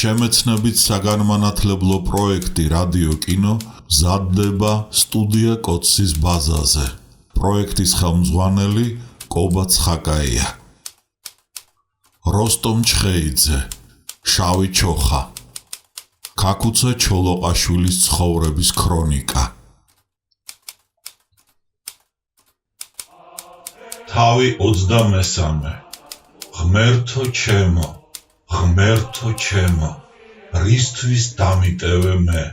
შემეცნებით საგანმანათლებლო პროექტი რადიო კინო მზადდება სტუდია კოცის ბაზაზე. პროექტის ხელმძღვანელი კობა ცხაკაია. როსტომ ჩხეიძე, შავი ჩოხა. ქაქუცა ჩოლოყაშვილის ცხოვრების ქრონიკა. თავი 23. ღმერთო ჩემო, ღმერთო ჩემო, რისთვის დამიტევე მე?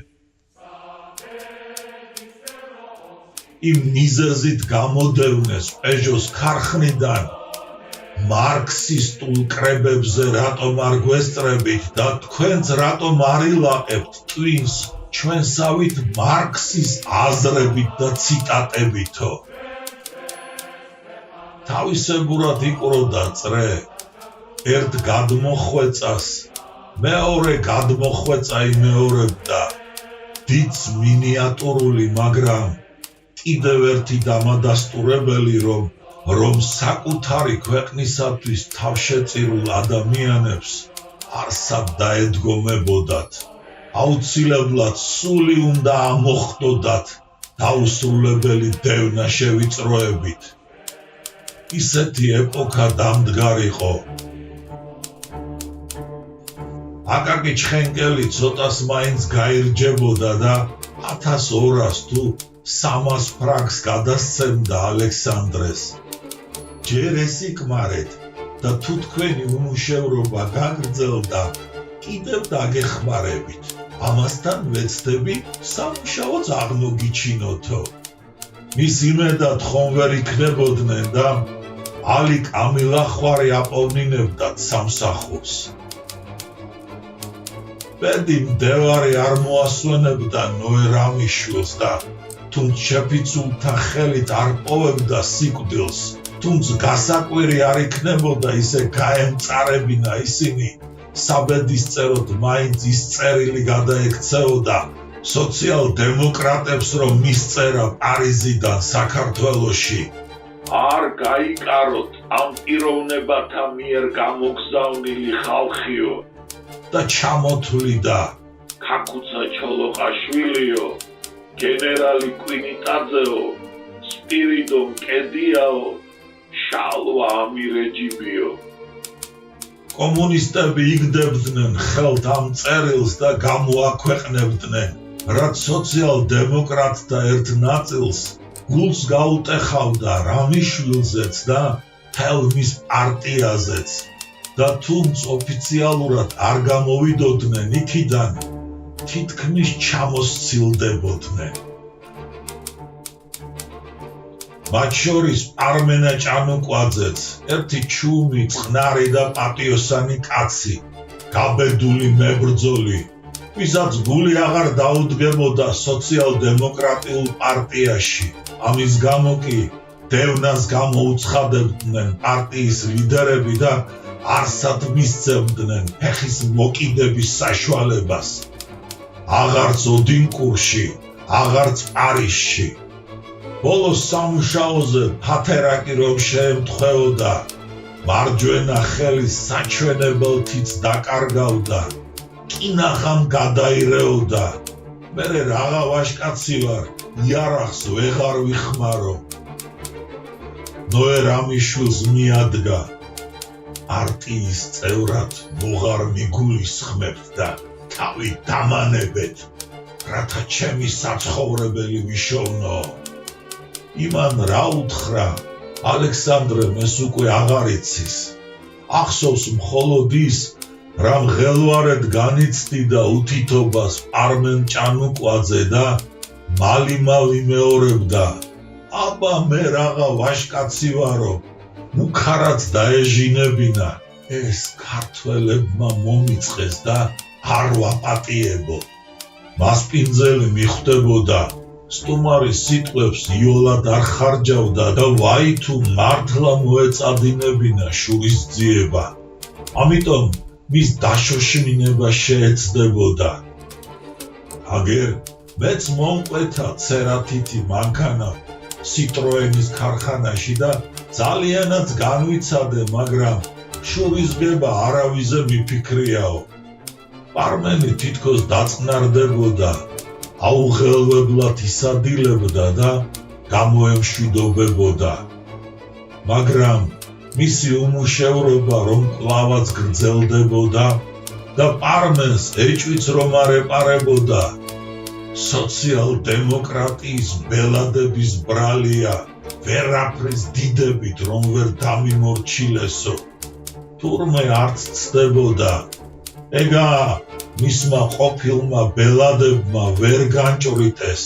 იმ მიზეზით გამოდევნეს პეჟოს ქარხნიდან მარქსისტულ კრებებზე რატომ არ გვესწრებით და თქვენც რატომ არ ილაყებთ ტვინს ჩვენსავით მარქსის აზრებით და ციტატებითო? თავისებურად იყროდა წრე, ერთ გადმოხვეწას, მეორე გადმოხვეწა იმეორებდა, დიდს მინიატურული, მაგრამ კიდევ ერთი დამადასტურებელი, რომ საკუთარი ქვეყნისათვის თავშეწირულ ადამიანებს არსად დაედგომებოდათ, აუცილებლად სული უნდა ამოხდოდათ დაუსრულებელი დევნა შევიწროებით. ისეთი ეპოქა დამდგარიყო. აკაკი ჩხენკელი ცოტას მაინც გაირჯებოდა და 1200 თუ 300 ფრანკს გადასცემდა ალექსანდრეს. ჯერ ეს იკმარეთ და თუ თქვენი უმუშევრობა გაგრძელდა, კიდევ დაგეხმარებით. ამასთან ვეცდები სამუშაოც აღმოგიჩინოთო. მის იმედად ხომ ვერ იქნებოდნენ და ალი კამილახვარი აპოვნინებდათ სამსახურს. ბედი მდევარი არ მოასვენებდა ნოე რამიშვილს და თუნდ შეფიცულთა ხელით არ პოვებდა სიკვდილს, თუნდ გასაკვირი არ იქნებოდა ისე გაემწარებინა ისინი, საბედისწეროდ მაინც ის წერილი გადაექცეოდა სოციალ-დემოკრატებს, რომ მისწერა პარიზიდან საქართველოში. არ გაიკაროთ ამ პიროვნებათა მიერ გამოგზავნილი ხალხიო და ჩამოთვლიდა ქაქუცა ჩოლოყაშვილიო, გენერალი კვინიტაძეო, სპირიდო მკედიაო, შალვა ამირეჯიბიო. კომუნისტები იგდებდნენ ხელთ ამ წერილს და გამოაქვეყნებდნენ, რაც სოციალ-დემოკრატთა ერთ ნაწილს გულს გაუტეხავდა რამიშვილზეც და მთელ მის პარტიაზეც და თუნდაც ოფიციალურად არ გამოვიდოდნენ იქიდან, თითქმის ჩამოსცილდებოდნენ. მათ შორის პარმენა ჭანუკვაძეც, ერთი ჩუმი, წყნარი და პატიოსანი კაცი, გაბედული მებრძოლი, ვისაც გული აღარ დაუდგებოდა სოციალ-დემოკრატიულ პარტიაში. ამის გამო კი დევნას გამოუცხადებდნენ პარტიის ლიდერები და არსად მისცემდნენ ფეხის მოკიდების საშუალებას. აღარც ოდინკურში, აღარც პარიზში. ბოლოს სამუშაოზე ფათერაკი რომ შეემთხვეოდა, მარჯვენა ხელის საჩვენებელთიც დაკარგავდა, კინახამ გადაირეოდა. მერე რაღა ვაშკაცი ვარ, იარაღს ვეღარ ვიხმარო. ნოე რამიშვილს მიადგა, პარტიის წევრად მოღარ მიგულისხმებთ და თავი დამანებეთ, რათა ჩემი საცხოვრებელი ვიშოვნო. იმან რა უთხრა, ალექსანდრემ ეს უკვე აღარ იცის. ახსოვს მხოლოდ ის, რამ ღელვარედ განიცდიდა უთითობას პარმენ ჭანუკვაძე და მალიმალ იმეორებდა, აბა მე რაღა ვაშკაცი ვარო, მუქარად დაეჟინებინა, ეს ქართველებმა მომიწყეს და არ ვაპატიებო. მასპინძელი მიხვდებოდა, სტუმარის სიტყვებს იოლად არ ხარჯავდა და ვაი თუ მართლა მოეწადინებინა შურისძიება. ამიტომ მის დაშოშმინება შეეცდებოდა. აგერ მეც მომკვეთა ცერათითი მანქანა სიტროენის ქარხანაში და ძალიანაც განვიცადე, მაგრამ შურისძიება არავიზე მიფიქრიაო. პარმენი თითქოს დაწყნარდებოდა, აუღელვებლად ისადილებდა და გამოემშვიდობებოდა. მაგრამ მისი უმუშევრობა რომ კვლავაც გრძელდებოდა და პარმენს ეჭვიც რომ არ ეპარებოდა, სოციალ-დემოკრატიის ბელადების ბრალია ვერაფრის დიდებით რომ ვერ დამიმორჩილესო, თურმე არც ცდებოდა. ეგა მისმა ყოფილმა ბელადებმა ვერ განჭვრიტეს,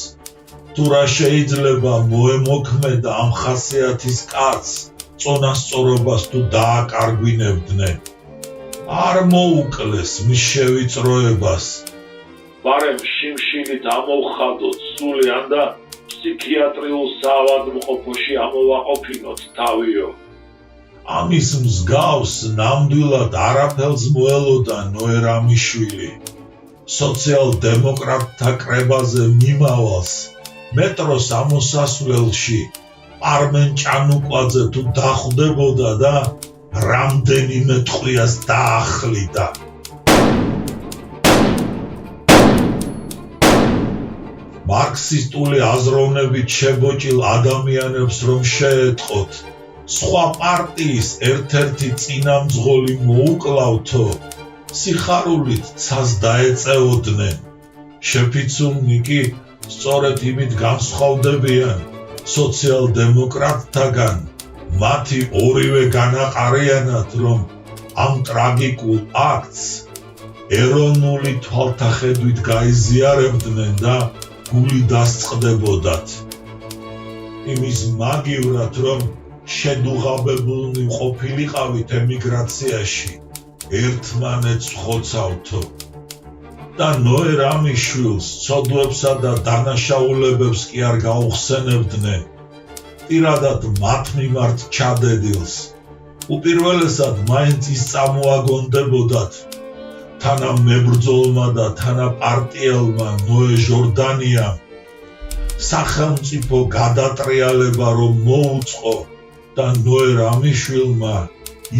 თუ რა შეიძლება მოემოქმედა ამ ხასიათის კაცს წონასწორობას თუ დააკარგვინებდნენ. არ მოუკლეს მის შევიწროებას. ბარემ შიმშილით ამოვხადოთ სულიან და ფსიქიატრიულ საავადმყოფოში ამოვაყოფინოთ თავიო. ამის მსგავს ნამდვილად არაფერს მოელოდა ნოერამიშვილი. სოციალ-დემოკრატთა კრებაზე მიმავალს მეტროს ამოსასვლელში პარმენ ჭანუკვაძე თუ დახვდებოდა და რამდენიმე ტყვიას დაახლიდა. მარქსისტული აზროვნებით შებოჭილ ადამიანებს რომ შეეწყოთ, სხვა პარტიის ერთ-ერთი წინამძღოლი მოუკლავთო, სიხარულით ცას დაეწეოდნენ. შეფიცულნი კი სწორედ იმით განსხვავდებიან სოციალ-დემოკრატთაგან, მათი ორივე განაყარიანად, რომ ამ ტრაგიკულ აქტს ეროვნული თვალთახედვით გაიზიარებდნენ და გული დასწყდებოდათ. იმის მაგივრად, რომ შედუღაბებულნი ყოფილიყავით ემიგრაციაში, ერთმანეთს ხოცავთო და ნოერამიშვილს ცოდვებსა და დანაშაულებებს კი არ გაუხსენებდნენ, პირადად მათ მიმართ ჩადებილს. უპირველესად მაინც ის წამოაგონდებოდათ თანა მებრძოლმა და თანა პარტიელმა ნოე ჟორდანიამ სახელმწიფო გადატრიალება რომ მოუწყო და ნოერამიშვილმა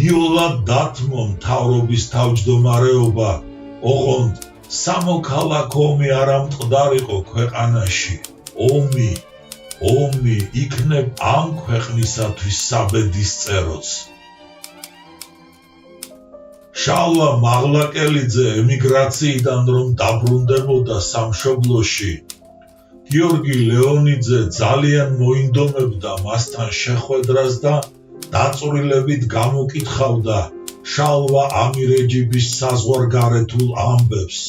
იოლად დათმო მთავრობის თავმჯდომარეობა, ოღონდ სამოქალაქო ომი არ ამტყდარიყო ქვეყანაში. ომი იქნებ ამ ქვეყნისათვის საბედისწეროც. შალვა მაღლაკელიძე ემიგრაციიდან რომ დაბრუნდებოდა სამშობლოში, გიორგი ლეონიძე ძალიან მოინდომებდა მასთან შეხვედრას და დაწვრილებით გამოკითხავდა შალვა ამირეჯიბის საზღვარგარეთულ ამბებს.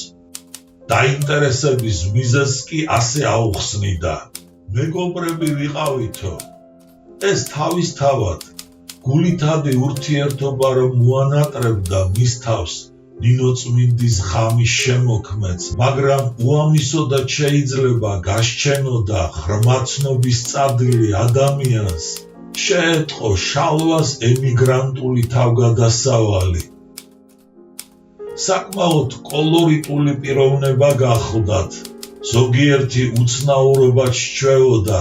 დაინტერესების მიზეზს კი ასე აუხსნიდა. მეგობრები ვიყავითო, ეს თავისთავად გულითადი ურთიერთობა რომ მოანატრებდა მის თავს ნინოწმინდის ღამის შემოქმედს, მაგრამ უამისოდაც შეიძლება გასჩენოდა ღრმაცნობის წადილი ადამიანს, შეეწყო შალვას ემიგრანტული თავგადასავალი. საკმაოდ კოლორიტული პიროვნება გახლდათ, ზოგიერთი უცნაურობა სჩვევოდა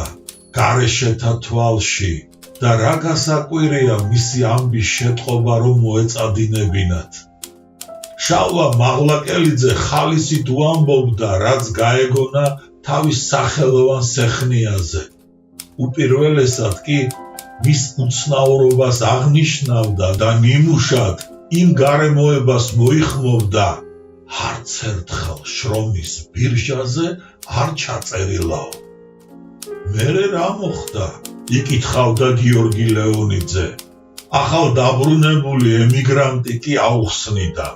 გარეშეთა თვალში და რა გასაკვირია მისი ამბის შეტყობა რომ მოეწადინებინათ. შალვა მაღლაკელიძე ხალისით უამბობდა, რაც გაეგონა თავის სახელოვან სეხნიაზე. უპირველესად კი მის უცნაურობას აღნიშნავდა და ნიმუშად იმ გარემოებას მოიხმობდა, არც ერთხელ შრომის ბირჟაზე არ ჩაწერილაო. მერე რა მოხდა? იკითხავდა გიორგი ლეონიძე. ახალ დაბრუნებული ემიგრანტი კი აუხსნიდა.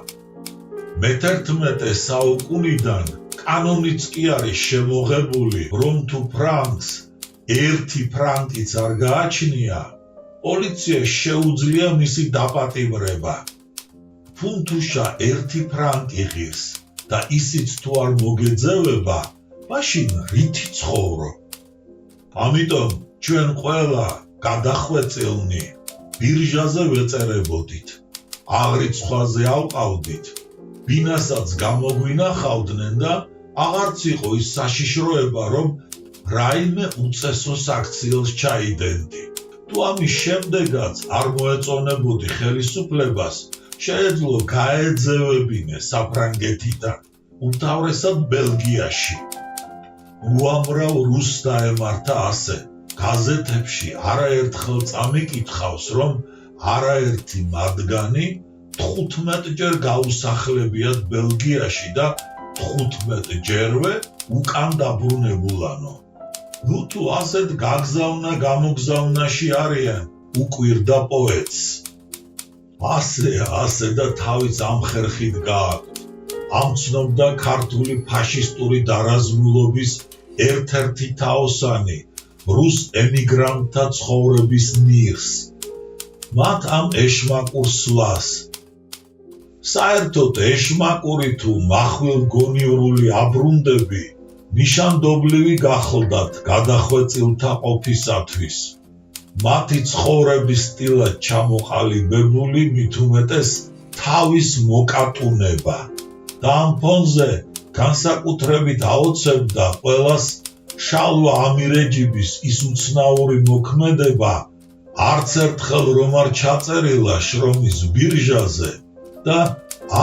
მე-11 საუკუნიდან კანონიც კი არის შემოღებული, რომ თუ ფრანკს 1 ფრანკიც არ გააჩნია, პოლიციას შეუძლია მისი დაპატიმრება. ფუნთუშა 1 ფრანკი ღირს და ისიც თუ არ მოგეძევება, მაშინ რითი ცხოვრო? ამიტომ ჩვენ ყველა გადახვეწილნი ბირჟაზე ვეწერებოდით, აღრიცხვაზე ავყავდით, ბინასაც გამოგვინახავდნენ და აღარც იყო ის საშიშროება, რომ რაიმე უწესოს აქციელს ჩაიდენდი. თუ ამის შემდეგაც არ მოეწონებოდი ხელისუფლებას, შეეძლო გაეძევებინე საფრანგეთიდან, უმთავრესად ბელგიაში. უამრავ რუსს დაემართა ასე. გაზეთებში არაერთხელ წამიკითხავს, რომ არაერთი მათგანი 15-ჯერ გაუსახლებიათ ბელგიაში და 15-ჯერვე უკან დაბრუნებულანო. ნუ თუ ასეთ გაგზავნა გამოგზავნაში არიან, უკვირდა პოეტს. ასე და თავის ამ ხერხით გააქვთ. ამცნობდა ქართული ფაშისტური დარაზმულობის ერთ-ერთი თაოსანი, რუს ემიგრანტთა ცხოვრების ნირს. მათ ამ ეშმაკურ სვლას. საერთოდ ეშმაკური თუ მახვილგონიურული აბრუნდები ნიშანდობლივი გახლდათ გადახვეწილთა ყოფისათვის. მათი ცხოვრების სტილად ჩამოყალიბებული მით უმეტეს თავის მოკატუნება და ამ ფონზე განსაკუთრებით აოცებდა ყველას შალვა ამირეჯიბის ის უცნაური მოქმედება, არც ერთხელ რომ არ ჩაწერილა შრომის ბირჟაზე და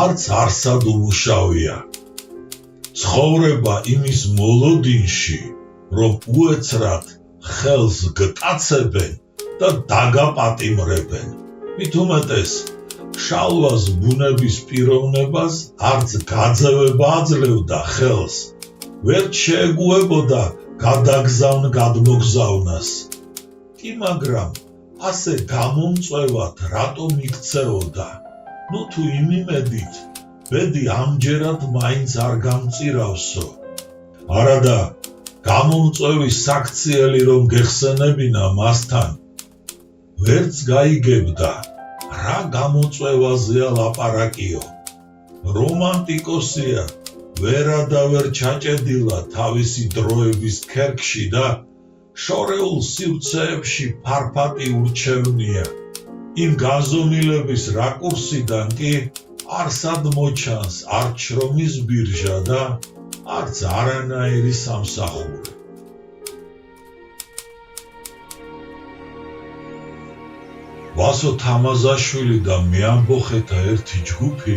არც არსად უმუშავია. ცხოვრება იმის მოლოდინში, რომ უეცრად ხელს გტაცებენ და დაგაპატიმრებენ. მით უმეტეს შალვას ბუნების პიროვნებას არც გაძევება აძლევდა ხელს, ვერ შეეგუებოდა გადმოგზავნას. კი მაგრამ ასე გამომწვევად რატომ იქცეოდა? ნუ თუ იმ იმედით, ბედი ამჯერად მაინც არ გამწირავსო. არადა გამომწვევის საქციელი რომ გეხსენებინა მასთან, ვერც გაიგებდა, რა გამოწვევაზეა ლაპარაკიო. რომანტიკოსია, ვერადავერ ჩაჭედილა თავისი დროების ქერქში და შორეულ სივრცეებში ფარფატი ურჩევნია. იმ გაზომილების რაკურსიდან კი არსად მოჩანს არც შრომის ბირჟა და არც არანაირი სამსახური. ვასო თამაზაშვილი და მეამბოხეთა ერთი ჯგუფი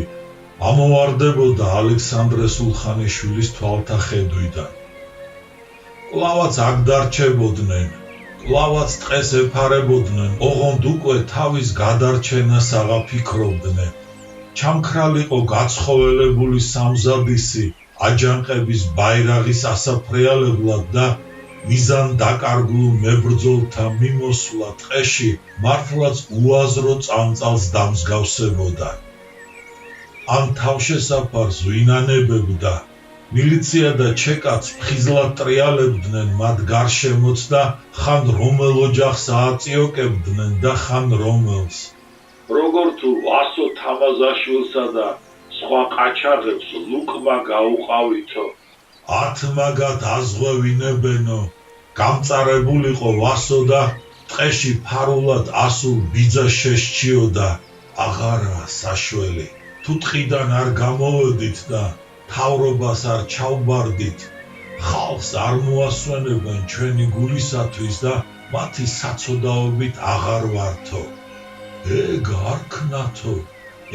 ამოვარდებოდა ალექსანდრე სულხანიშვილის თვალთახედვიდან. კლავაც აქ დარჩებოდნენ, კლავაც ტყეს ეფარებოდნენ, ოღონდ უკვე თავის გადარჩენას აღაფიქრობდნენ. ჩამქრალიყო გაცხოველებული სამზადისი აჯანყების ბაირაღის ასაფრიალებლად და მიზან დაკარგულ მებრძოლთა მიმოსვლა ტყეში მართლაც უაზრო წამწალს დამსგავსებოდა. ამ თავშესაფარს ვინ ანებებდა? მილიცია და ჩეკაც ფხიზლად ტრიალებდნენ მათ გარშემოც და ხან რომელ ოჯახს ააწიოკებდნენ და ხან რომელს. როგორ თუ ვასო თამაზაშვილსა და სხვა ყაჩაღებს ლუკმა გაუყავითო. 10 მაგათ აზღვევინებენო, გამწარებულიყო ვასო და ტყეში ფარულად ასულ ბიძა შეშჩიოდა. აღარა საშველი, თუ ტყიდან არ გამოვედით და თავრობას არ ჩავბარდით, ხალხს არ მოასვენებენ ჩვენი გულისათვის და მათი საცოდაობით აღარ ვართო. ეგ არ ქნათო,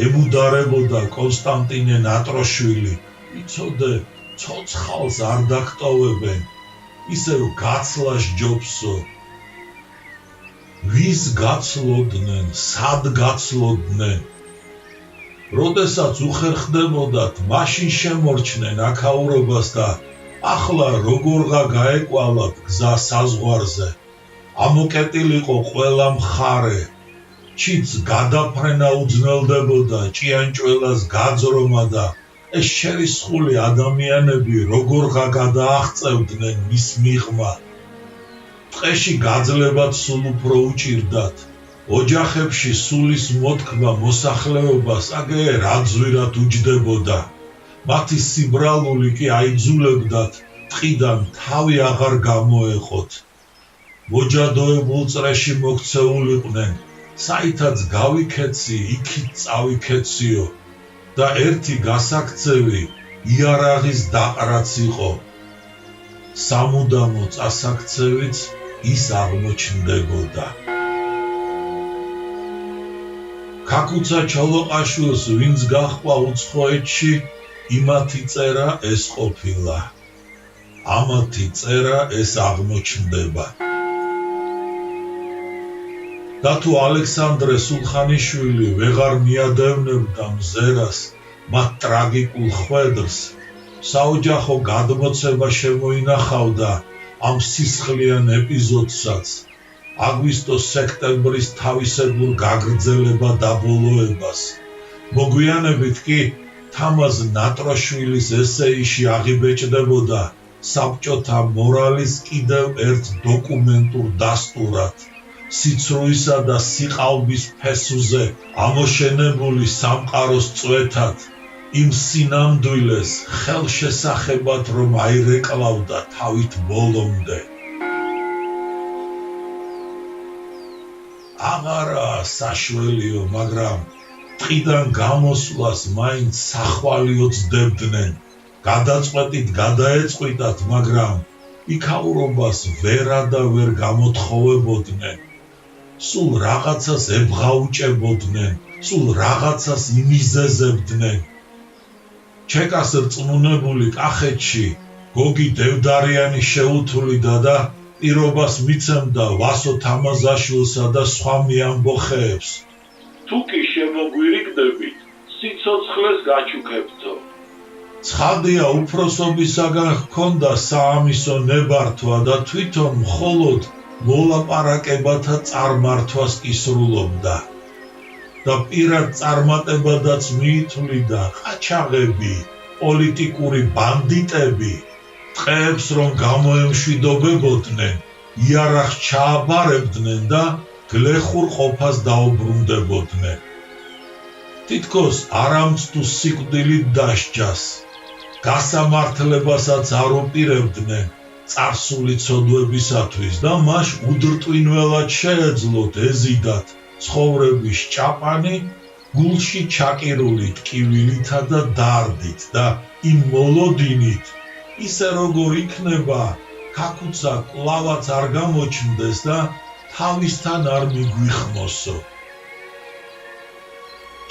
ემუდარებოდა კონსტანტინე ნატროშვილი. იცოდე, ცოცხალს არ დაგტოვებენ, ისევ გაცლას ჯობსო. ვის გაცლოდნენ, სად გაცლოდნენ? როდესაც უხერხდებოდათ, მაშინ შემორჩნენ აქაურობას და ახლა როგორღა გაეკვალათ გზა საზღვარზე. ამოკეტილიყო ყველა მხარე. ჩიც გადაფრენა უძნელდებოდა ჭიანჭველას გაძრომა და ეს შერისხული ადამიანები როგორღა გადააღწევდნენ მის მიღმა. ტყეში გაძლება სულ უფრო უჭირდათ. ოჯახებში სულის მოთქმა მოსახლეობას აგე რაძვირად უჯდებოდა. მათი სიბრალული კი აიძულებდათ ტყიდან თავი აღარ გამოეყოთ. მოჯადოებულ წრეში მოქცეულიყვნენ, საითაც გავიქეცი, იქით წავიქეციო და ერთი გასაქცევი იარაღის დაყრაც იყო. სამუდამო წასაქცევიც ის აღმოჩნდებოდა. ქაკუცა ჩოლოყაშვილს ვინც გაჰყვა უცხოეთში, იმათი წერა ეს ყოფილა. ამათი წერა ეს აღმოჩნდება. და თუ ალექსანდრე სულხანიშვილი ვეღარ მიადევნებდა მზერას მათ ტრაგიკულ ხვედრს, საოჯახო გადმოცემა შემოინახავდა ამ სისხლიან ეპიზოდსაც, აგვისტოს სექტემბრის თავისებურ გაგრძელება დაბოლოებას. მოგვიანებით კი თამაზ ნატროშვილის ესეიში აღიბეჭდებოდა საბჭოთა მორალის კიდევ ერთ დოკუმენტურ დასტურად, სიცრუისა და სიყალბის ფესვზე ამოშენებული სამყაროს წვეთად, იმ სინამდვილეს ხელშესახებად რომ აირეკლავდა თავით ბოლომდე. აღარაა საშველიო, მაგრამ ტყიდან გამოსვლას მაინც სახვალიო ძდებდნენ. გადაწყვეტით გადაეწყვიტათ, მაგრამ იქაურობას ვერა და ვერ გამოთხოვებოდნენ. სულ რაღაცას ებღაუჭებოდნენ, სულ რაღაცას იმიზეზებდნენ. ჩეკას რწმუნებული კახეთში გოგი დევდარიანი შეუთვლიდა და პირობას მიცემდა ვასო თამაზაშვილსა და სხვა მიამბოხეებს. თუ კი შემოგვირიგდებით, სიცოცხლეს გაჩუქებთო. ცხადია, უფროსობისაგან ჰქონდა საამისო ნებართვა და თვითონ მხოლოდ მოლაპარაკებათა წარმართვას ისრულობდა. და პირად წარმატებადაც მიითვლიდა ყაჩაღები, პოლიტიკური ბანდიტები, ტყეებს რომ გამოემშვიდობებოდნენ, იარაღს ჩააბარებდნენ და გლეხურ ყოფას დაუბრუნდებოდნენ. თითქოს არამცდუ სიკვდილით დასჯას, გასამართლებასაც არ უპირებდნენ წარსული ცოდვებისათვის და მას უდრტვინველად შეეძლოთ ეზიდათ ცხოვრების ჭაპანი გულში ჩაკირული ტკივილითა და დარდით და იმ მოლოდინით, ისე როგორ იქნება ქაკუცა კვლავაც არ გამოჩნდეს და თავისთან არ მიგვიხმოსო.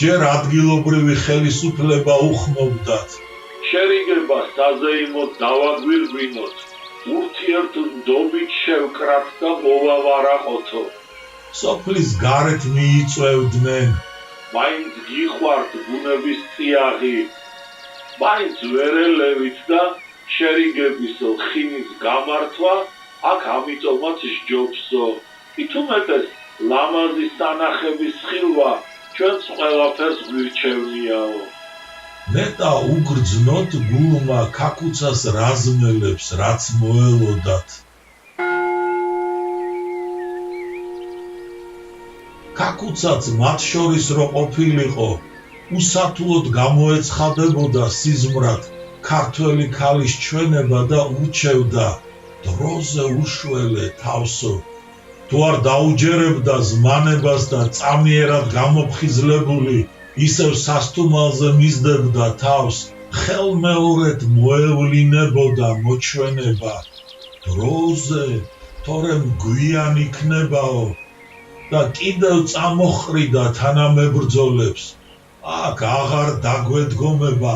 ჯერ ადგილობრივი ხელისუფლება უხმობდათ. შერიგება საზეიმოდ დავაგვირგვინოთ, ურთიერთ ნდობით შევკრათ და მოვავარაყოთო. სოფლის გარეთ მიიწევდნენ. მაინც გიყვართ ბუნების წიაღი, მაინც ვერელევით და შერიგების ხინის გამართვა, აქ ამიტომაც სჯობსო. ითუმეტეს ლამაზი სანახების ხილვა ჩვენს ყველაფერს გვირჩევნიაო. ნეტა უგრძნოთ გულმა ქაკუცას რაზმელებს, რაც მოელოდათ. ქაკუცაც მათ შორის რო ყოფილიყო, უსათუოდ გამოეცხადებოდა სიზმრად ქართველი ქალის ჩვენება და ურჩევდა დროზე უშველე თავსო. თუ არ დაუჯერებდა ზმანებას და წამიერად გამოფხიზლებული ისევ სასტუმალზე მისდებდა თავს, ხელმეორედ მოევლინებოდა მოჩვენება. დროზე, თორემ გვიან იქნებაო და კიდევ წამოხრიდა თანამებრძოლებს. აქ აღარ დაგვედგომება,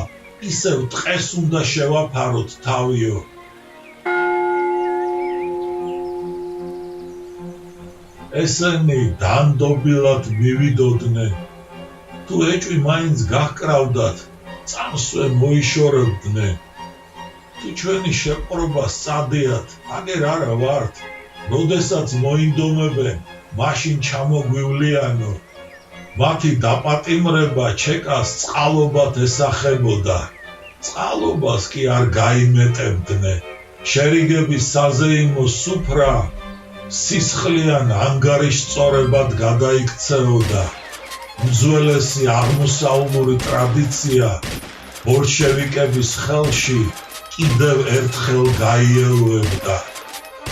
ისევ ტყეს უნდა შევაფაროთ თავიო. ესენი დანდობილად მივიდოდნენ. თუ ეჭვი მაინც გაჰკრავდათ, წამსვე მოიშორებდნენ. თუ ჩვენი შეპყრობა სწადიათ, აგერ არა ვართ, როდესაც მოინდომებენ, მაშინ ჩამოგვივლიანო. მათი დაპატიმრება ჩეკას წყალობად ესახებოდა. წყალობას კი არ გაიმეტებდნენ. შერიგების საზეიმო სუფრა სისხლიან ანგარიშწორებად გადაიქცეოდა. უძველესი აღმოსავლური ტრადიცია ბოლშევიკების ხელში კიდევ ერთხელ გაიელვებდა.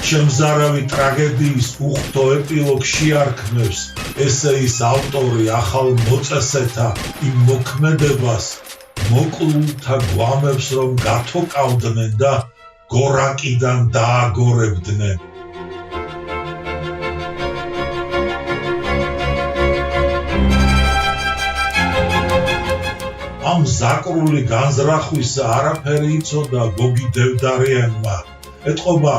შემზარავი ტრაგედიის უხდო ეპილოგს შეარქმევს ესეის ავტორი ახალ მოწესეთა იმ მოქმედებას, მოკლულთა გვამებს რომ გათოკავდნენ და გორაკიდან დააგორებდნენ. ამ ზაკრული განზრახვისა არაფერი იცოდა გოგი დევდარიანმა. ეთყობა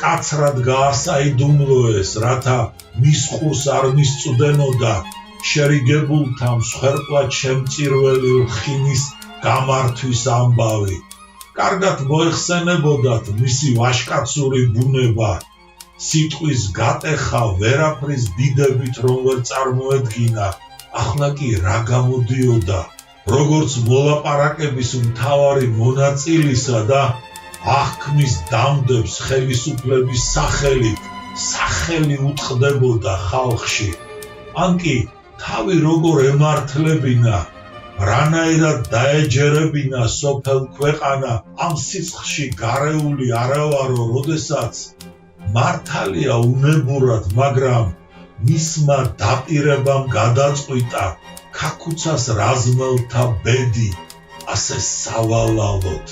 კაცრად გაასაიდუმლოეს, რათა მის ხურს არ მისწვდენოდა შერიგებულთა მსხვერპლად შემწირველი ლხინის გამართვის ამბავი. კარგად მოეხსენებოდათ მისი ვაჟკაცური ბუნება. სიტყვის გატეხა ვერაფრის დიდებით რომ ვერ წარმოედგინა, ახლა კი რა გამოდიოდა, როგორც მოლაპარაკების მთავარი მონაწილისა და აღქმის დამდებს ხელისუფლების სახელით, სახელი უტყდებოდა ხალხში. ან კი თავი როგორ ემართლებინა, რანაირად დაეჯერებინა სოფელ ქვეყანა ამ სიცხში გარეული არავარო, როდესაც მართალია უნებურად, მაგრამ მისმა დაპირებამ გადაწყვიტა ქაქუცას რაზმელთა ბედი ასე სავალალოდ.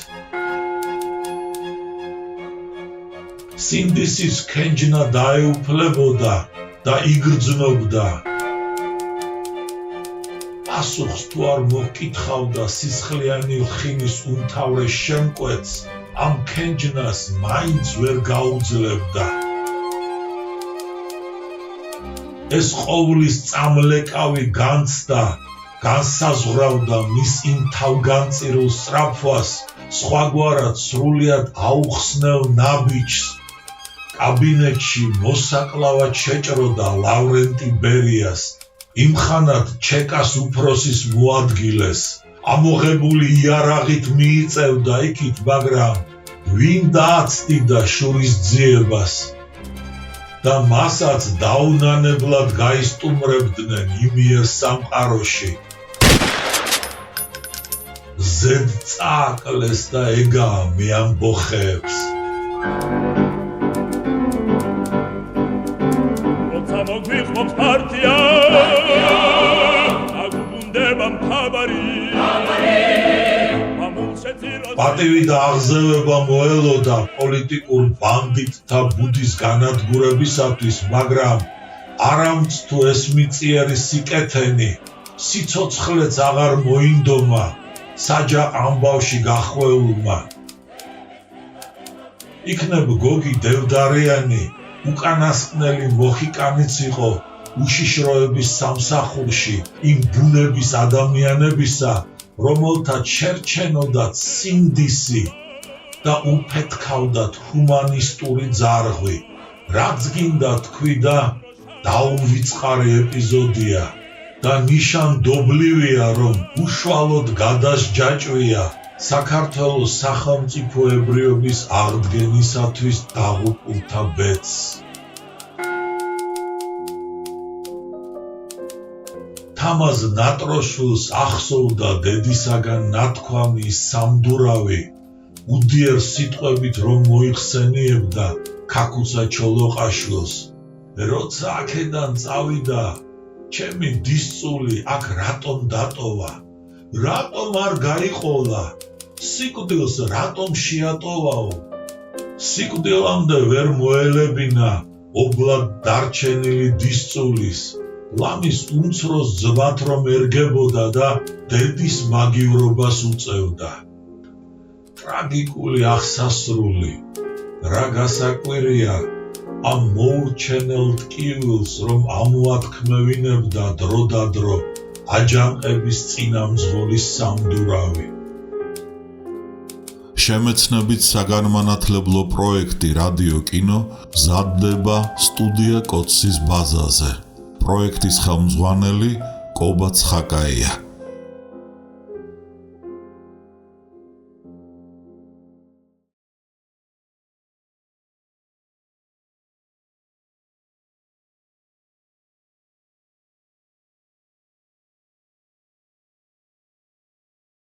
სინდისის ქენჯნა დაეუფლებოდა და იგრძნობდა. პასუხს თუ არ მოკითხავდა სისხლიანი ლხინის უმთავრეს შემკვეთს, ამ ქენჯნას მაინც ვერ გაუძლებდა. ეს ყოვლის წამლეკავი განცდა, განსაზღვრავდა მის იმ თავგანწირულ სწრაფვას, სხვაგვარად სრულიად აუხსნელ ნაბიჯს. კაბინეტში მოსაკლავად შეჭროდა ლავრენტი ბერიას, იმხანად ჩეკას უფროსის მოადგილეს. ამოღებული იარაღით მიიწევდა იქით, მაგრამ ვინ დააცდიდა შურისძიებას და მასაც დაუნანებლად გაისტუმრებდნენ იმიერ სამყაროში. ზედ წააკლეს და ეგაა მე ამბოხებს. როცა მოგვიყვობს პარტია, აგუნდება მთავარი. პატივი და აღზევება მოელოდა პოლიტიკურ ბანდიტთა ბუდის განადგურებისათვის, მაგრამ არამც თუ ეს მიწიერი სიკეთენი, სიცოცხლეც აღარ მოინდომა საჯაყ ამბავში გახვეულმა. იქნებ გოგი დევდარიანი უკანასკნელი მოხიკანიც იყო უშიშროების სამსახურში იმ ბუნების ადამიანებისა, რომელთა ჩერჩენოდათ სინდისი და უფეთქავდათ ჰუმანისტური ძარღვი. რაც გინდა თქვი და დაუვიწყარი ეპიზოდია და ნიშანდობლივია, რომ უშუალოდ გადასჯაჭვია საქართველოს სახელმწიფოებრიობის აღდგენისათვის დაღუპულთა ბედს. თამაზ ნატროშვილს ახსოვდა დედისაგან ნათქვამი სამდურავი, უდიერ სიტყვებით რომ მოიხსენიებდა ქაქუცა ჩოლოყაშვილს. როცა აქედან წავიდა, ჩემი დისწული აქ რატომ დატოვა? რატომ არ გაიყოლა? სიკვდილს რატომ შეატოვაო? სიკვდილამდე ვერ მოელებინა ობლად დარჩენილი დისწულის. ლამის უმცროს ძმათ რომ ერგებოდა და დედის მაგივრობას უწევდა. ტრაგიკული აღსასრული. რა გასაკვირია ამ მოურჩენელ ტკივილს, რომ ამოათქმევინებდა დროდადრო აჯანყების წინამძღოლის სამდურავი. შემეცნებით საგანმანათლებლო პროექტი რადიო კინო მზადდება სტუდია კოცის ბაზაზე. პროექტის ხელმძღვანელი კობა ცხაკაია.